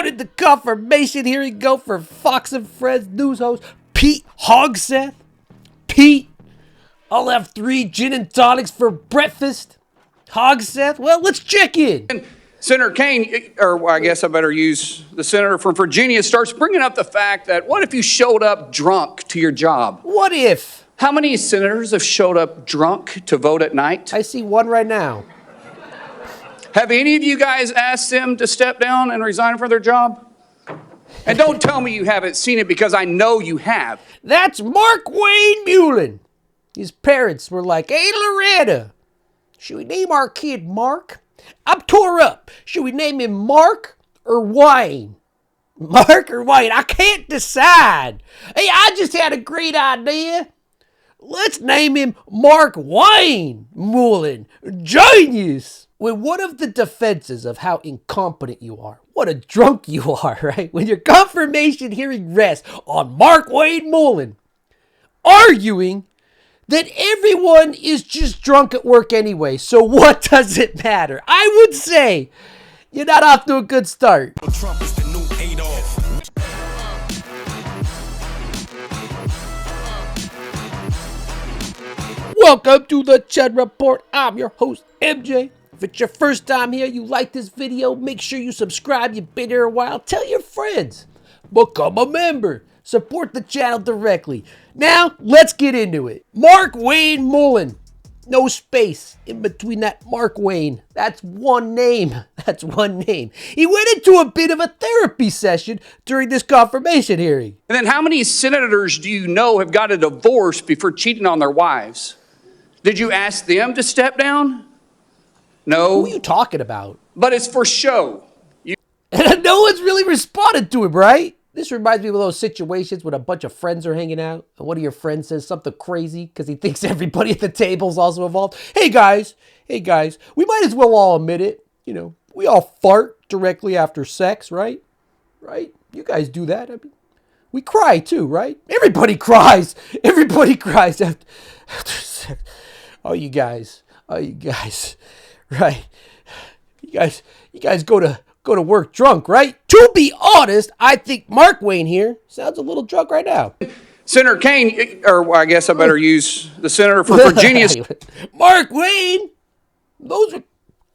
did the confirmation hearing go for Fox and Friends news host Pete Hegseth? Pete, I'll have 3 gin and tonics for breakfast. Hegseth, well, let's check in. Senator Kaine, or I guess I better use the senator from Virginia, starts bringing up the fact that what if you showed up drunk to your job? What if? How many senators have showed up drunk to vote at night? I see one right now. Have any of you guys asked them to step down and resign from their job? And don't tell me you haven't seen it, because I know you have. That's Markwayne Mullin. His parents were like, hey, Loretta, should we name our kid Mark? I'm tore up. Should we name him Mark or Wayne? Mark or Wayne? I can't decide. Hey, I just had a great idea. Let's name him Markwayne Mullin. Genius! When one of the defenses of how incompetent you are, what a drunk you are, right? When your confirmation hearing rests on Markwayne Mullin arguing that everyone is just drunk at work anyway, so what does it matter? I would say you're not off to a good start. Trump is the new Adolf. Welcome to the Chud Report. I'm your host, MJ. If it's your first time here, you like this video, make sure you subscribe. You've been here a while. Tell your friends. Become a member. Support the channel directly. Now, let's get into it. Markwayne Mullin. No space in between that Markwayne. That's one name. That's one name. He went into a bit of a therapy session during this confirmation hearing. And then how many senators do you know have got a divorce before cheating on their wives? Did you ask them to step down? No. Who are you talking about? But it's for show. And no one's really responded to him, right? This reminds me of those situations when a bunch of friends are hanging out and one of your friends says something crazy because he thinks everybody at the table's also involved. Hey guys, we might as well all admit it. You know, we all fart directly after sex, right? Right? You guys do that. I mean, we cry too, right? Everybody cries. Everybody cries after sex. Oh, you guys, right? You guys go to work drunk, right? To be honest, I think Markwayne here sounds a little drunk right now. Senator Kaine, or I guess I better use the senator from Virginia. Markwayne, those are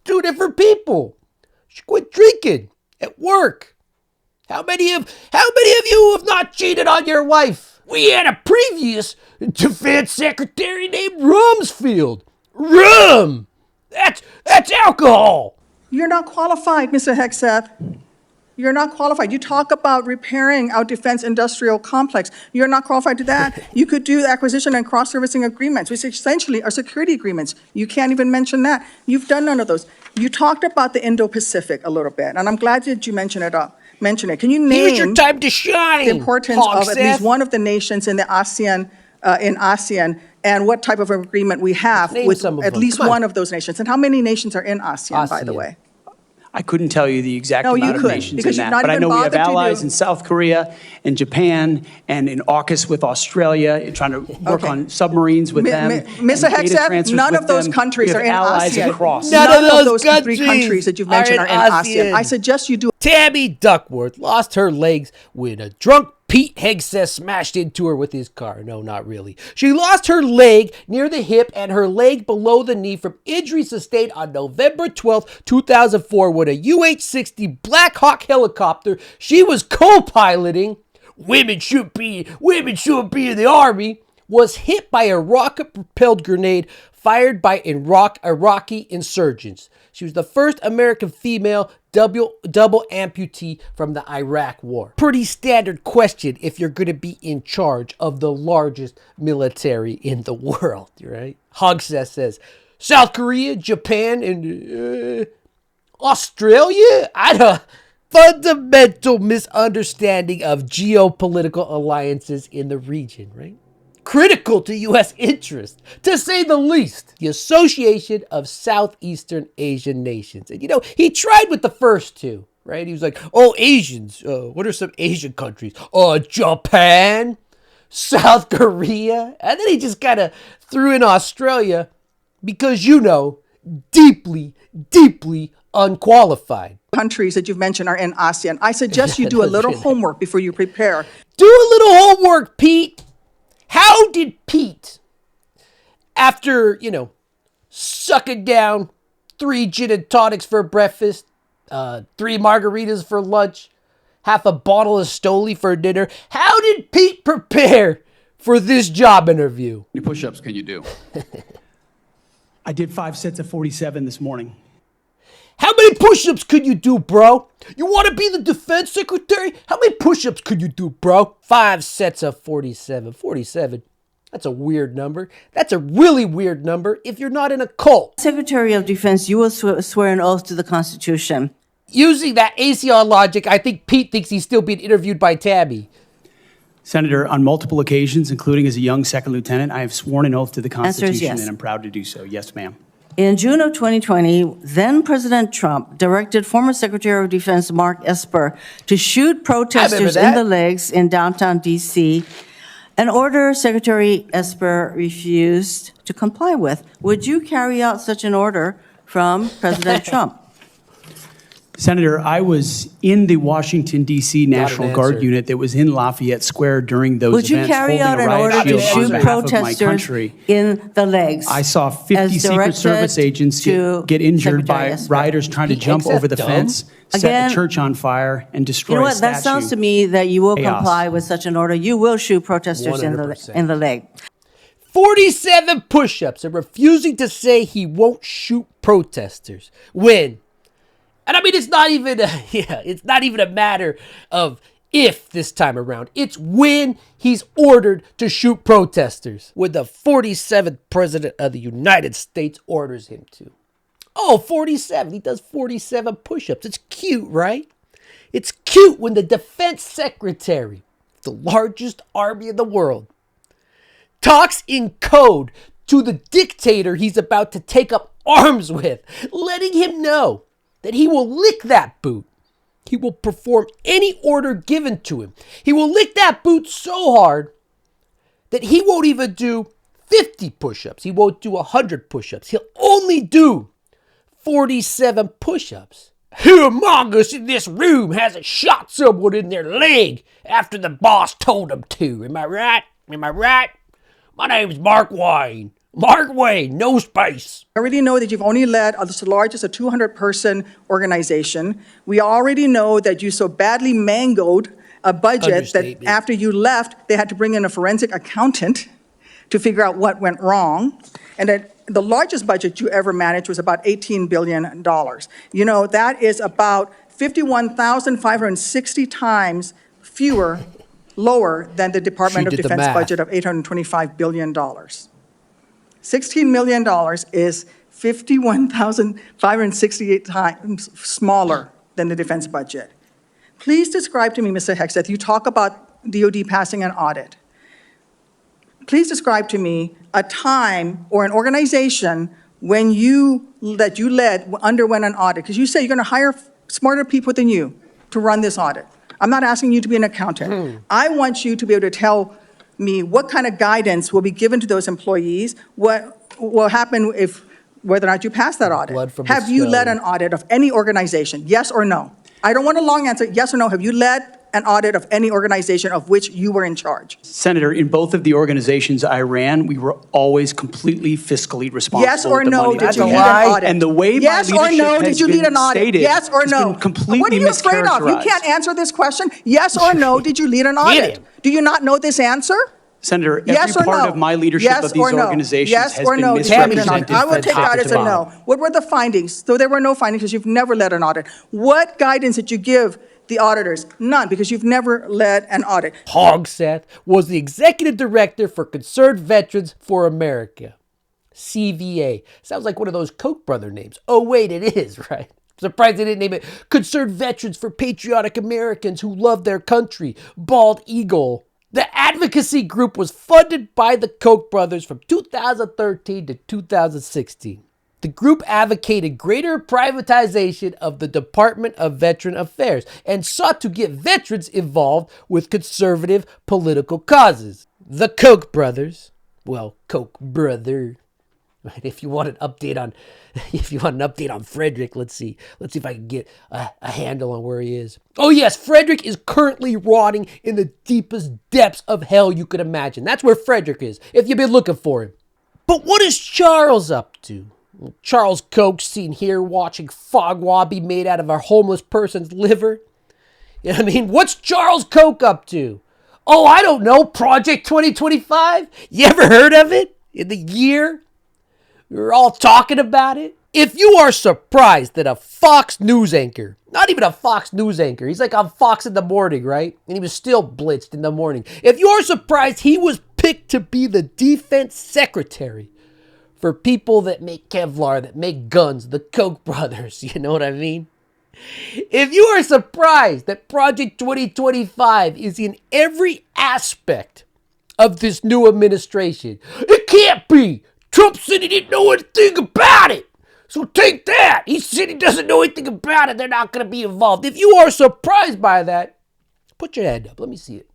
2 different people. You should quit drinking at work. How many of you have not cheated on your wife? We had a previous defense secretary named Rumsfeld. Rum! That's alcohol. You're not qualified, Mr. Hegseth. You're not qualified. You talk about repairing our defense industrial complex. You're not qualified to that. You could do acquisition and cross-servicing agreements, which essentially are security agreements. You can't even mention that. You've done none of those. You talked about the Indo-Pacific a little bit, and I'm glad that you mentioned it. Can you name Here's your time to shine, the importance of at least one of the nations in the ASEAN, and what type of agreement we have with at least one of those nations? And how many nations are in ASEAN, by the way? I couldn't tell you the exact amount of nations in that, but I know we have allies in South Korea and Japan and in AUKUS with Australia, trying to work on submarines with them. Mr. Hegseth, none of those countries are in ASEAN. None of those 3 countries that you've mentioned are in ASEAN. I suggest you do. Tammy Duckworth lost her legs when a drunk Pete Hegseth smashed into her with his car. No, not really. She lost her leg near the hip and her leg below the knee from injury sustained on November 12, 2004 when a UH-60 Black Hawk helicopter she was co-piloting, women should be in the Army, was hit by a rocket-propelled grenade fired by Iraqi insurgents. She was the first American female double amputee from the Iraq War. Pretty standard question if you're going to be in charge of the largest military in the world, right? Hegseth says, South Korea, Japan, and Australia? I don't... Fundamental misunderstanding of geopolitical alliances in the region, right? Critical to U.S. interest, to say the least. The Association of Southeastern Asian Nations. And, you know, he tried with the first 2, right? He was like, oh, Asians. What are some Asian countries? Japan, South Korea. And then he just kind of threw in Australia because, you know, deeply unqualified. countries that you've mentioned are in ASEAN. I suggest you do a little homework before you prepare. Do a little homework, Pete. How did Pete, after, sucking down 3 gin and tonics for breakfast, 3 margaritas for lunch, half a bottle of Stoli for dinner, how did Pete prepare for this job interview? How many push-ups can you do? I did 5 sets of 47 this morning. How many push-ups could you do, bro? You want to be the defense secretary? How many push-ups could you do, bro? 5 sets of 47. 47. That's a weird number. That's a really weird number if you're not in a cult. Secretary of Defense, you will swear an oath to the Constitution. Using that ASEAN logic, I think Pete thinks he's still being interviewed by Tammy. Senator, on multiple occasions, including as a young second lieutenant, I have sworn an oath to the Constitution, yes. and I'm proud to do so. Yes, ma'am. In June of 2020, then President Trump directed former Secretary of Defense Mark Esper to shoot protesters in the legs in downtown D.C., an order Secretary Esper refused to comply with. Would you carry out such an order from President Trump? Senator, I was in the Washington, D.C. National Guard answer. unit that was in Lafayette Square during those Would you events, carry holding out a an riot order to shield on shoot behalf of my protesters country. in the legs? I saw 50 as Secret directed Service agents to get injured Secretary by Esper? rioters trying to Pete jump Hegseth over the dumb? fence, set Again, the church on fire, and destroy You know a what? statue. That sounds to me that you will Chaos. comply with such an order. You will shoot protesters in 100%. the leg. 47 push-ups and refusing to say he won't shoot protesters. When? And I mean, it's not even a matter of if this time around. It's when he's ordered to shoot protesters. When the 47th president of the United States orders him to. Oh, 47. He does 47 push-ups. It's cute, right? It's cute when the defense secretary, the largest army in the world, talks in code to the dictator he's about to take up arms with, letting him know that he will lick that boot. He will perform any order given to him. He will lick that boot so hard that he won't even do 50 push-ups. He won't do 100 push-ups. He'll only do 47 push-ups. Who among us in this room hasn't shot someone in their leg after the boss told him to? Am I right? Am I right? My name's Markwayne. Markwayne, no space. I already know that you've only led the largest, a 200-person organization. We already know that you so badly mangled a budget that after you left, they had to bring in a forensic accountant to figure out what went wrong. And that the largest budget you ever managed was about $18 billion. You know, that is about 51,560 times lower than the Department of Defense budget of $825 billion. $16 million is 51,568 times smaller than the defense budget. Please describe to me, Mr. Hegseth, you talk about DOD passing an audit. Please describe to me a time or an organization when that you led underwent an audit, because you say you're going to hire smarter people than you to run this audit. I'm not asking you to be an accountant. I want you to be able to tell me what kind of guidance will be given to those employees, what will happen whether or not you pass that audit. Have you led an audit of any organization, yes or no? I don't want a long answer, yes or no. Have you led an audit of any organization of which you were in charge? Senator, in both of the organizations I ran, we were always completely fiscally responsible. Yes or with the no, money did that you we lead had. an audit? And the way my yes or leadership no, has did you lead been an audit? stated yes or has no? been completely What are you afraid of? You mischaracterized. can't answer this question. Yes or no, did you lead an audit? Do you not know this answer? Senator, every Yes or part no? of my leadership yes of these or no? organizations yes has or been no, did you lead an misrepresented. audit? I will take that from as a top to no. bottom. What were the findings? So there were no findings because you've never led an audit. What guidance did you give the auditors? None, because you've never led an audit. Hegseth was the executive director for Concerned Veterans for America. CVA. Sounds like one of those Koch brother names. Oh, wait, it is, right? Surprised they didn't name it Concerned Veterans for Patriotic Americans Who Love Their Country, Bald Eagle. The advocacy group was funded by the Koch brothers from 2013 to 2016. The group advocated greater privatization of the Department of Veteran Affairs and sought to get veterans involved with conservative political causes. The Koch brothers, well, Koch brother, Right? If you want an update on Frederick, let's see if I can get a handle on where he is. Oh yes, Frederick is currently rotting in the deepest depths of hell you could imagine. That's where Frederick is, if you've been looking for him. But what is Charles up to? Charles Koch seen here watching fogwa be made out of a homeless person's liver. You know what I mean? What's Charles Koch up to? Oh, I don't know, Project 2025? You ever heard of it? In the year? We're all talking about it. If you are surprised that a Fox News anchor, not even a Fox News anchor, he's like on Fox in the morning, right? And he was still blitzed in the morning. If you're surprised he was picked to be the defense secretary for people that make Kevlar, that make guns, the Koch brothers, you know what I mean? If you are surprised that Project 2025 is in every aspect of this new administration, it can't be. Trump said he didn't know anything about it. So take that. He said he doesn't know anything about it. They're not going to be involved. If you are surprised by that, put your hand up. Let me see it.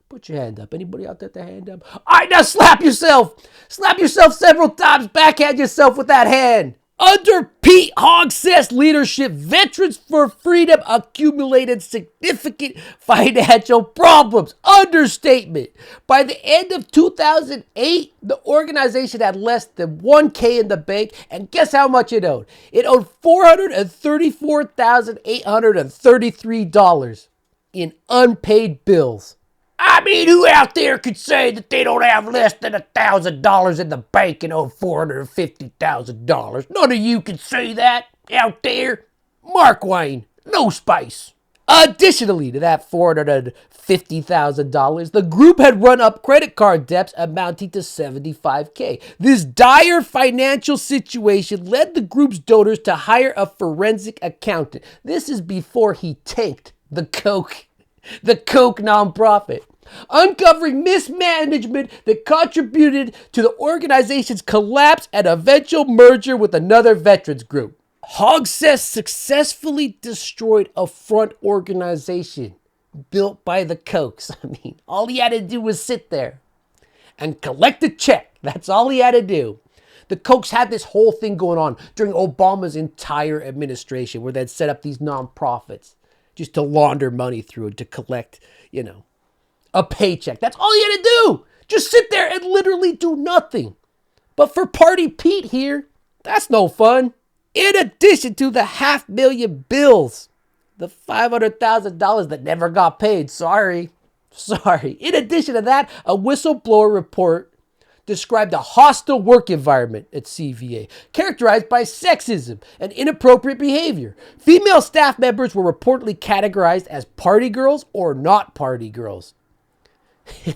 Put your hand up. Anybody out there with their hand up? All right, now slap yourself. Slap yourself several times. Backhand yourself with that hand. Under Pete Hegseth's leadership, Veterans for Freedom accumulated significant financial problems. Understatement. By the end of 2008, the organization had less than $1,000 in the bank, and guess how much it owed? It owed $434,833 in unpaid bills. I mean, who out there could say that they don't have less than $1,000 in the bank and owe $450,000? None of you can say that out there. Markwayne, no spice. Additionally to that $450,000, the group had run up credit card debts amounting to $75,000. This dire financial situation led the group's donors to hire a forensic accountant. This is before he tanked the Koch nonprofit, uncovering mismanagement that contributed to the organization's collapse and eventual merger with another veterans group. Hegseth successfully destroyed a front organization built by the Kochs. I mean, all he had to do was sit there and collect a check. That's all he had to do. The Kochs had this whole thing going on during Obama's entire administration where they'd set up these nonprofits just to launder money through it, to collect, a paycheck. That's all you had to do. Just sit there and literally do nothing. But for Party Pete here, that's no fun. In addition to the $500,000 bills, the $500,000 that never got paid. Sorry. In addition to that, a whistleblower report described a hostile work environment at CVA, characterized by sexism and inappropriate behavior. Female staff members were reportedly categorized as party girls or not party girls. Name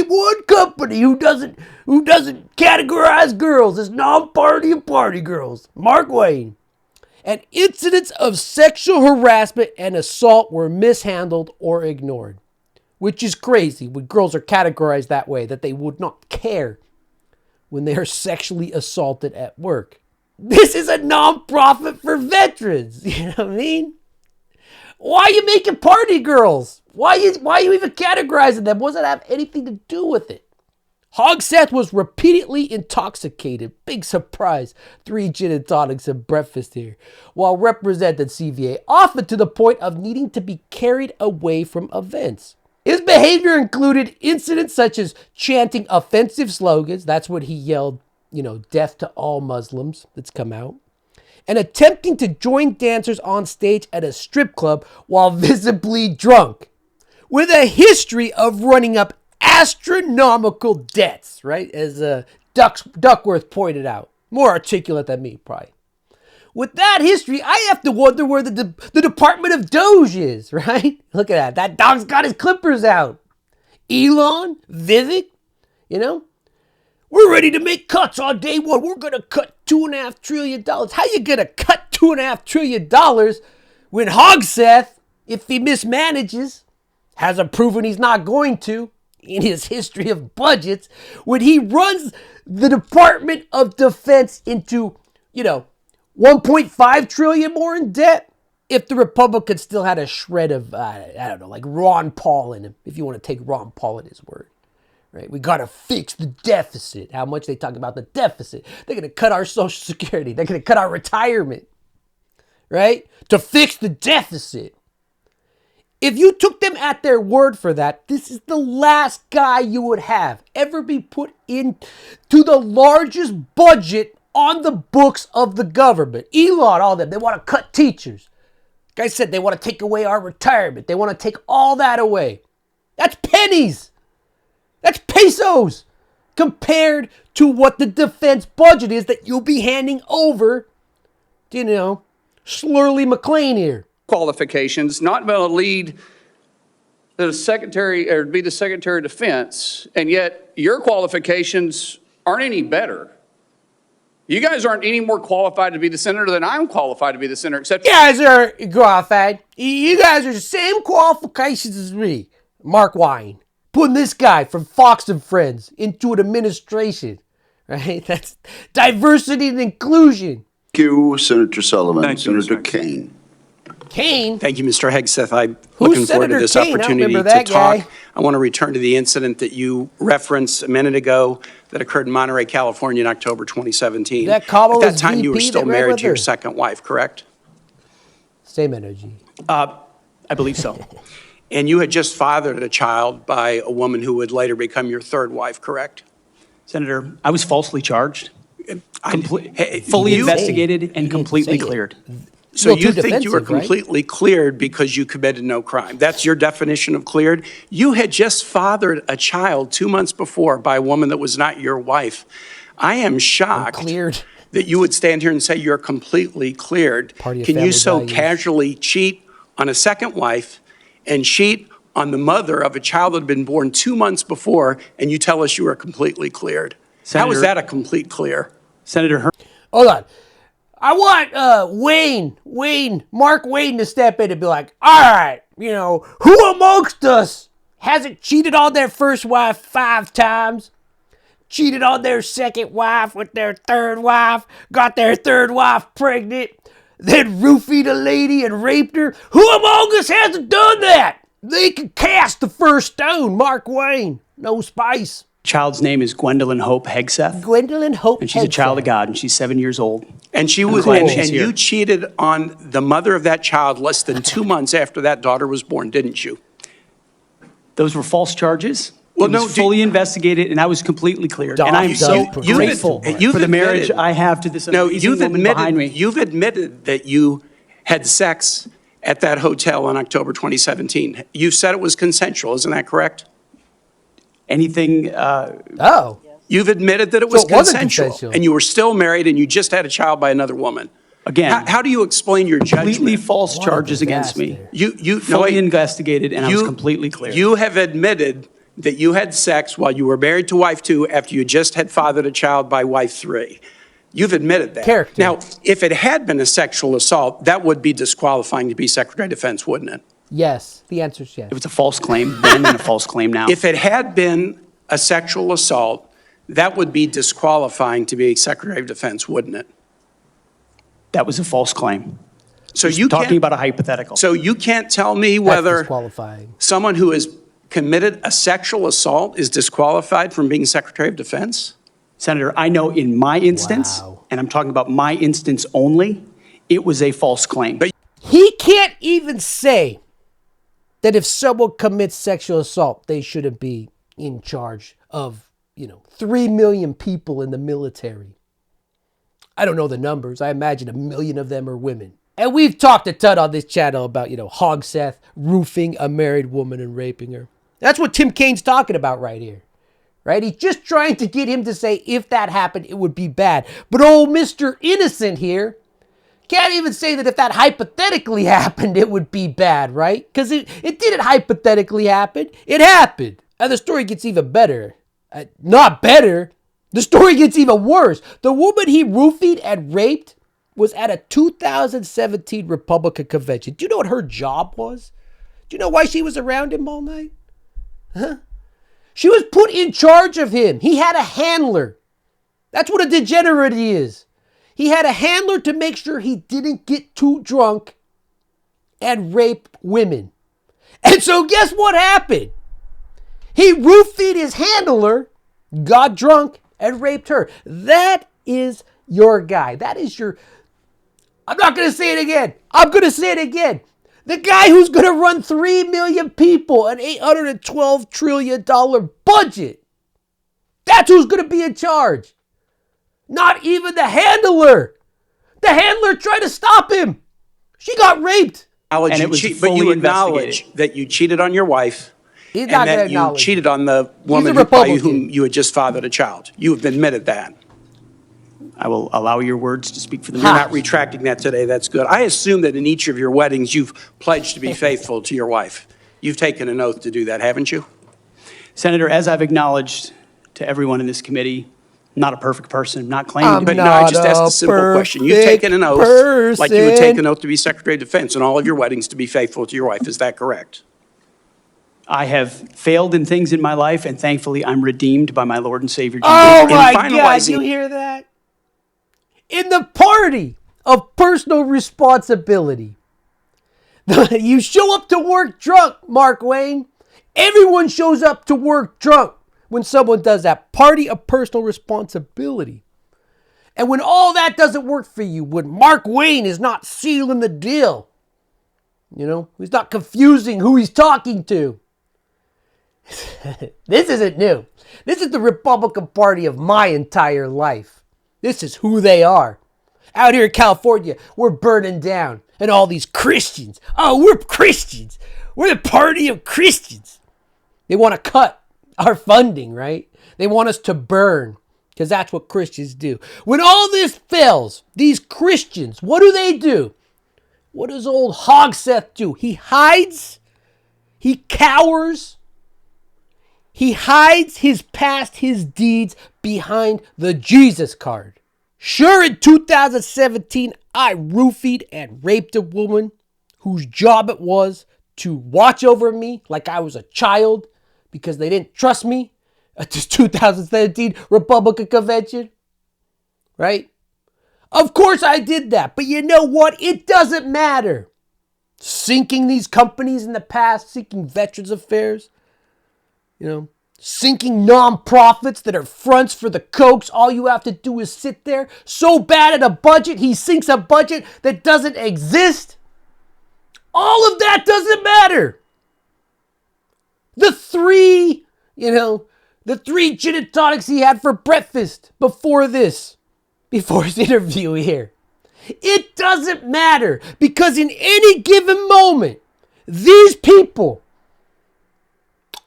one company who doesn't categorize girls as non-party and party girls. Markwayne. And incidents of sexual harassment and assault were mishandled or ignored. Which is crazy when girls are categorized that way, that they would not care when they are sexually assaulted at work. This is a nonprofit for veterans. You know what I mean? Why are you making party girls? Why are you even categorizing them? What does that have anything to do with it? Hegseth was repeatedly intoxicated. Big surprise. 3 gin and tonics and breakfast here. While represented CVA, often to the point of needing to be carried away from events. His behavior included incidents such as chanting offensive slogans. That's what he yelled, death to all Muslims. That's come out. And attempting to join dancers on stage at a strip club while visibly drunk. With a history of running up astronomical debts, right? As Duckworth pointed out. More articulate than me, probably. With that history, I have to wonder where the Department of Doge is, right? Look at that. That dog's got his clippers out. Elon, Vivek, we're ready to make cuts on day one. We're going to cut $2.5 trillion. How you going to cut $2.5 trillion when Hegseth, if he mismanages, hasn't proven he's not going to in his history of budgets, when he runs the Department of Defense into, 1.5 trillion more in debt? If the Republicans still had a shred of, like Ron Paul in him, if you want to take Ron Paul at his word, right? We got to fix the deficit. How much they talk about the deficit. They're going to cut our Social Security. They're going to cut our retirement, right? To fix the deficit. If you took them at their word for that, this is the last guy you would have ever be put into the largest budget on the books of the government. Elon, all them, they want to cut teachers. Like I said, they want to take away our retirement. They want to take all that away. That's pennies. That's pesos compared to what the defense budget is that you'll be handing over to, Slurly McLean here. Qualifications, not going to lead the secretary or be the Secretary of Defense, and yet your qualifications aren't any better. You guys aren't any more qualified to be the senator than I'm qualified to be the senator, except You guys are qualified. You guys are the same qualifications as me. Markwayne. Putting this guy from Fox and Friends into an administration. Right? That's diversity and inclusion. Thank you, Senator Sullivan. Thank you, Senator Mr. Kane. Kane? Thank you, Mr. Hegseth. I'm Who's looking forward to Senator this Kane? I don't opportunity remember to that talk. guy. I want to return to the incident that you referenced a minute ago that occurred in Monterey, California in October 2017. That Cabo At that was time, you were VP still that ran married with to your her? second wife, correct? Same energy. I believe so. And you had just fathered a child by a woman who would later become your third wife, correct? Senator, I was falsely charged, Hey, fully you- investigated, He and didn't completely say it. cleared. So Well, you too think you were defensive, right? completely cleared because you committed no crime. That's your definition of cleared? You had just fathered a child 2 months before by a woman that was not your wife. I am shocked Cleared. that you would stand here and say you're completely cleared. Party of Can you family so values. casually cheat on a second wife and cheat on the mother of a child that had been born 2 months before, and you tell us you are completely cleared? How is Senator- that a complete clear? Senator Hold on. I want Mark Wayne to step in and be like, all right, who amongst us hasn't cheated on their first wife 5 times? Cheated on their second wife with their third wife, got their third wife pregnant, then roofied a lady and raped her. Who among us hasn't done that? They can cast the first stone, Mark Wayne. No spice. child's name is Gwendolyn Hope Hegseth, Gwendolyn Hope and she's a child of Hegseth. God, and she's 7 years old. And she I'm was, glad and she's here. you cheated on the mother of that child less than 2 months after that daughter was born, didn't you? Those were false charges. Well, It no, was fully investigated, and I was completely cleared. Dog, And I'm dog, so dog, grateful you've for the marriage admitted- I have to this No, amazing woman behind me. you've admitted that you had sex at that hotel in October 2017. You said it was consensual, isn't that correct? Anything, Oh. You've admitted that it was it wasn't consensual, consensual. and you were still married, and you just had a child by another woman. again, How do you explain your completely judgment? false What a charges against me. disaster. You no, Fully wait. investigated, and I was You- completely cleared. You have admitted that you had sex while you were married to wife 2 after you just had fathered a child by wife 3. You've admitted that. Character. Now, if it had been a sexual assault, that would be disqualifying to be Secretary of Defense, wouldn't it? Yes. The answer is yes. It was a false claim then and a false claim now. If it had been a sexual assault, that would be disqualifying to be Secretary of Defense, wouldn't it? That was a false claim. So Just you talking can't, about a hypothetical. so you can't tell me That's whether disqualifying. someone who has committed a sexual assault is disqualified from being Secretary of Defense? Senator, I know in my instance, Wow. and I'm talking about my instance only, it was a false claim. But- He can't even say that if someone commits sexual assault, they shouldn't be in charge of, 3 million people in the military. I don't know the numbers. I imagine 1 million of them are women. And we've talked a ton on this channel about, Hegseth roofing a married woman and raping her. That's what Tim Kaine's talking about right here. Right? He's just trying to get him to say if that happened, it would be bad. But old Mr. Innocent here can't even say that if that hypothetically happened, it would be bad, right? Because it didn't hypothetically happen. It happened. And the story gets even better. Not better. The story gets even worse. The woman he roofied and raped was at a 2017 Republican convention. Do you know what her job was? Do you know why she was around him all night? Huh? She was put in charge of him. He had a handler. That's what a degenerate he is. He had a handler to make sure he didn't get too drunk and rape women. And so guess what happened? He roofied his handler, got drunk, and raped her. That is your guy. That is your... I'm not going to say it again. I'm going to say it again. The guy who's going to run 3 million people, an $812 trillion budget. That's who's going to be in charge. Not even the handler. The handler tried to stop him. She got raped. And it was But fully you acknowledge investigated. that you cheated on your wife He's and not going to that you acknowledge cheated it. on the woman a by whom Republican. you had just fathered a child. You have admitted that. I will allow your words to speak for You're themselves. not retracting that today. That's good. I assume that in each of your weddings, you've pledged to be faithful to your wife. You've taken an oath to do that, haven't you? Senator, as I've acknowledged to everyone in this committee, not a perfect person, not claiming to But be. no, I just asked a simple question. You've taken an oath, like you would take an oath to be Secretary of Defense in all of your weddings to be faithful to your wife. Is that correct? I have failed in things in my life, and thankfully I'm redeemed by my Lord and Savior Jesus Oh Christ. my God, finalizing- you hear that? In the party of personal responsibility, you show up to work drunk, Markwayne. Everyone shows up to work drunk when someone does that. Party of personal responsibility. And when all that doesn't work for you, when Markwayne is not sealing the deal, he's not confusing who he's talking to. This isn't new. This is the Republican Party of my entire life. This is who they are. Out here in California, we're burning down. And all these Christians. Oh, we're Christians. We're the party of Christians. They want to cut our funding, right? They want us to burn. Because that's what Christians do. When all this fails, these Christians, what do? What does old Hegseth do? He hides. He cowers. He hides his past, his deeds behind the Jesus card. Sure, in 2017, I roofied and raped a woman whose job it was to watch over me like I was a child because they didn't trust me at this 2017 Republican convention. Right? Of course I did that. But you know what? It doesn't matter. Sinking these companies in the past, sinking Veterans Affairs, sinking nonprofits that are fronts for the Kochs. All you have to do is sit there. So bad at a budget, he sinks a budget that doesn't exist. All of that doesn't matter. The three gin and tonics he had for breakfast before his interview here. It doesn't matter because in any given moment, these people,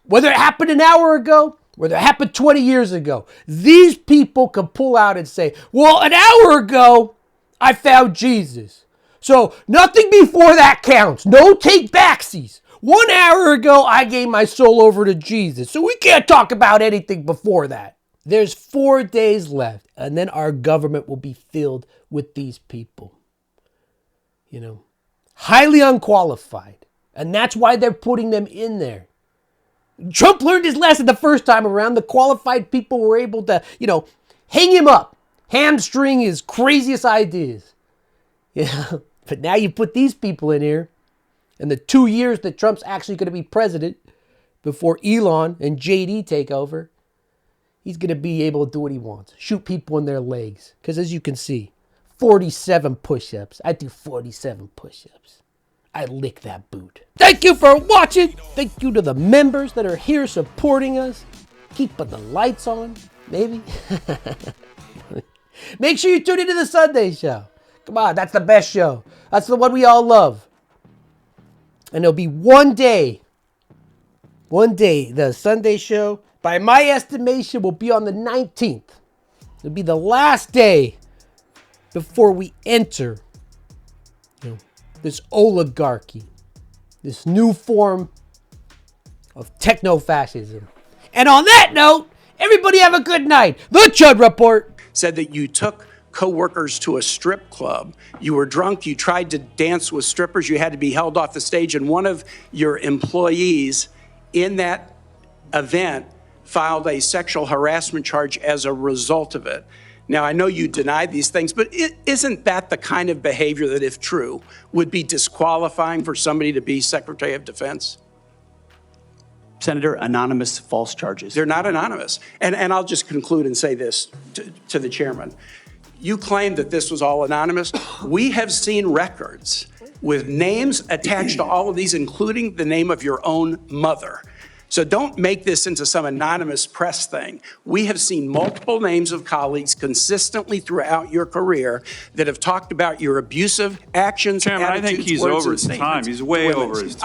whether it happened an hour ago, whether it happened 20 years ago, these people can pull out and say, well, an hour ago, I found Jesus. So nothing before that counts. No take backsies. 1 hour ago, I gave my soul over to Jesus. So we can't talk about anything before that. There's 4 days left, and then our government will be filled with these people. Highly unqualified. And that's why they're putting them in there. Trump learned his lesson the first time around. The qualified people were able to, hang him up, hamstring his craziest ideas. But now you put these people in here, and the 2 years that Trump's actually going to be president before Elon and JD take over, he's going to be able to do what he wants. Shoot people in their legs. Because as you can see, 47 push-ups. I do 47 push-ups. I lick that boot. Thank you for watching. Thank you to the members that are here supporting us. Keeping the lights on, maybe. Make sure you tune into the Sunday show. Come on, that's the best show. That's the one we all love. And there'll be one day, the Sunday show, by my estimation, will be on the 19th. It'll be the last day before we enter this oligarchy, this new form of techno-fascism. And on that note, everybody have a good night. The Chud Report said that you took co-workers to a strip club. You were drunk. You tried to dance with strippers. You had to be held off the stage. And one of your employees in that event filed a sexual harassment charge as a result of it. Now, I know you deny these things, but isn't that the kind of behavior that, if true, would be disqualifying for somebody to be Secretary of Defense? Senator, anonymous false charges. They're not anonymous. And I'll just conclude and say this to the chairman. You claim that this was all anonymous. We have seen records with names attached to all of these, including the name of your own mother. So don't make this into some anonymous press thing. We have seen multiple names of colleagues consistently throughout your career that have talked about your abusive actions, Chairman, I attitudes, think he's words, over and his time. statements He's to way women. over his time.